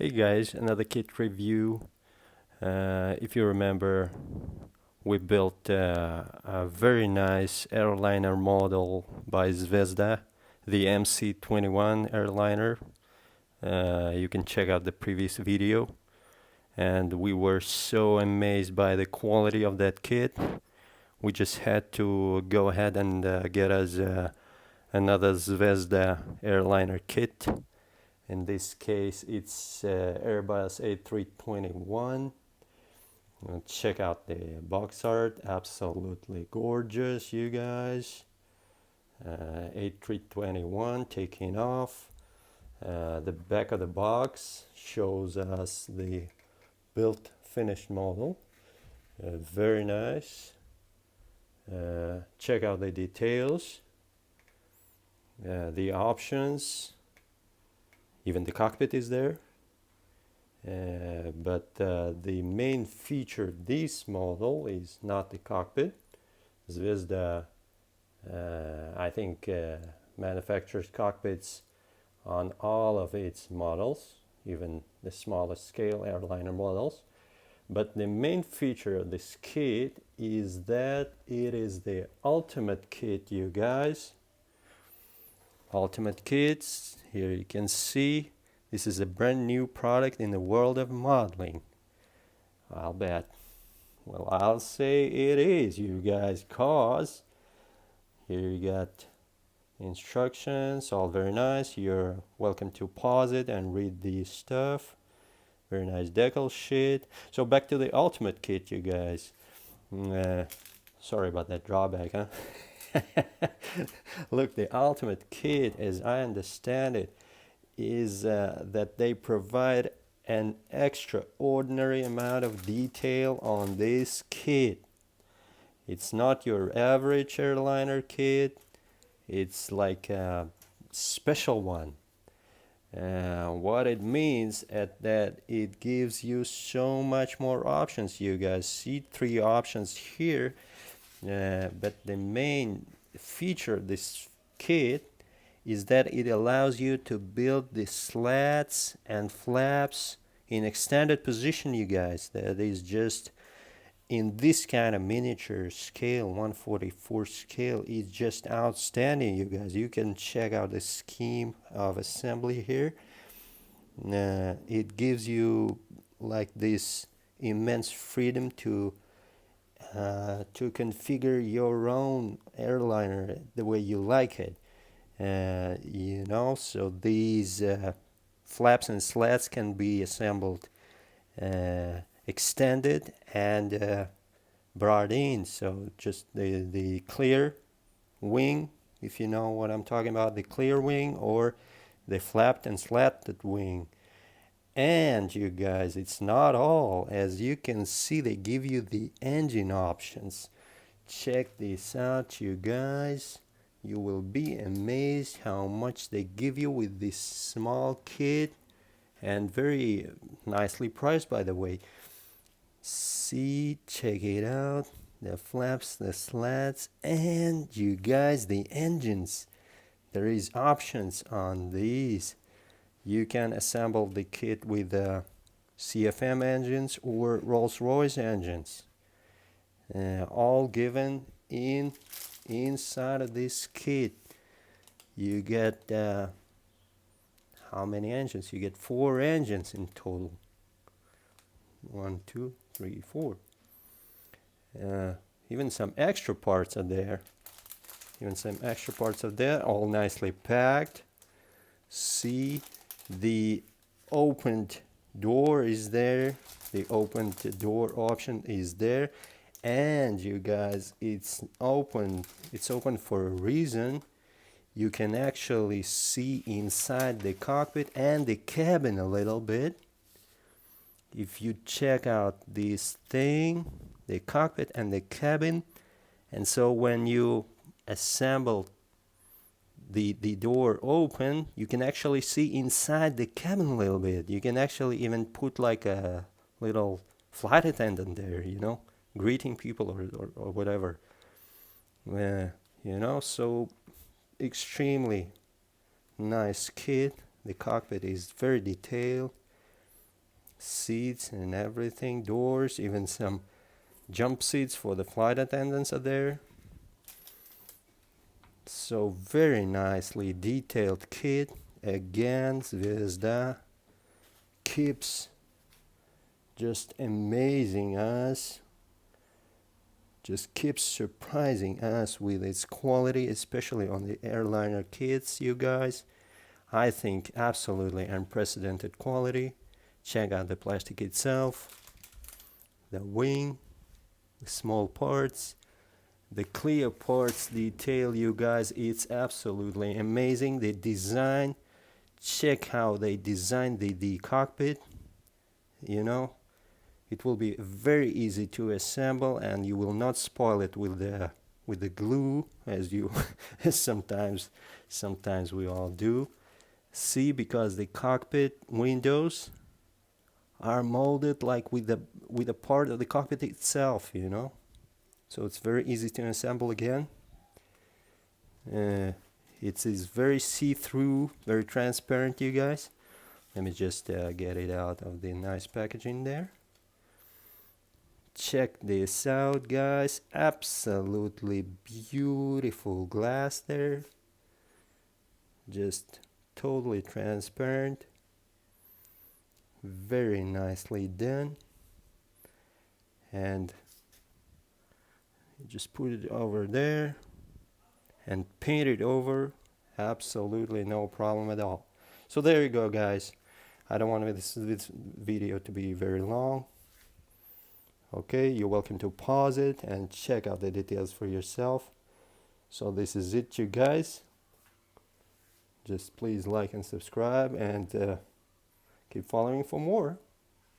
Hey guys, another kit review. If you remember, we built a very nice airliner model by Zvezda, the MC21 airliner. You can check out the previous video. And we were so amazed by the quality of that kit. We just had to go ahead and get us another Zvezda airliner kit. In this case, it's Airbus A321. Check out the box art, absolutely gorgeous, you guys. A321 taking off. The back of the box shows us the built finished model. Very nice. Check out the details, the options, even the cockpit is there. But the main feature this model is not the cockpit. Zvezda, I think, manufactures cockpits on all of its models, even the smallest scale airliner models. But the main feature of this kit is that it is the ultimate kit, you guys. Ultimate kits, here you can see this is a brand new product in the world of modeling. I'll bet. Well, I'll say it is, you guys, cause here you got instructions, all very nice. You're welcome to pause it and read the stuff. Very nice decal sheet. So back to the ultimate kit, you guys. Sorry about that drawback, huh? Look, the ultimate kit, as I understand it, is that they provide an extraordinary amount of detail on this kit. It's not your average airliner kit. It's like a special one. What it means is that it gives you so much more options. You guys see 3 options here, but the main feature of this kit is that it allows you to build the slats and flaps in extended position, you guys. That is just in this kind of miniature scale, 144 scale, is just outstanding, you guys. You can check out the scheme of assembly here. It gives you like this immense freedom to configure your own airliner the way you like it. So these flaps and slats can be assembled, extended, and brought in. So just the clear wing, if you know what I'm talking about, the clear wing or the flapped and slatted wing. And you guys, it's not all. As you can see, they give you the engine options. Check this out, you guys. You will be amazed how much they give you with this small kit, and very nicely priced, by the way. See, check it out. The flaps, the slats, and you guys, the engines. There is options on these. You can assemble the kit with CFM engines or Rolls-Royce engines, all given inside of this kit. You get how many engines? You get 4 engines in total. 1, 2, 3, 4. Even some extra parts are there. All nicely packed. See, the opened door is there. The opened door option is there. And you guys, it's open for a reason. You can actually see inside the cockpit and the cabin a little bit. If you check out this thing, the cockpit and the cabin, and so when you assemble the door open, you can actually see inside the cabin a little bit. You can actually even put like a little flight attendant there, greeting people or whatever. So extremely nice kit. The cockpit is very detailed. seats and everything, doors, even some jump seats for the flight attendants are there. So very nicely detailed kit. Again, Zvezda keeps just amazing us, just keeps surprising us with its quality, especially on the airliner kits, you guys. I think absolutely unprecedented quality. Check out the plastic itself, the wing, the small parts, the clear parts detail, you guys. It's absolutely amazing. The design, check how they designed the cockpit, you know. It will be very easy to assemble, and you will not spoil it with the glue, as you as sometimes we all do. See, because the cockpit windows are molded like with the part of the cockpit itself, you know. So it's very easy to assemble again. It is very see-through, very transparent, you guys. Let me just get it out of the nice packaging there. Check this out, guys. Absolutely beautiful glass there. Just totally transparent. Very nicely done. And just put it over there and paint it over. Absolutely no problem at all. So there you go, guys. I don't want this video to be very long. Okay, you're welcome to pause it and check out the details for yourself. So this is it, you guys. Just please like and subscribe, and keep following for more.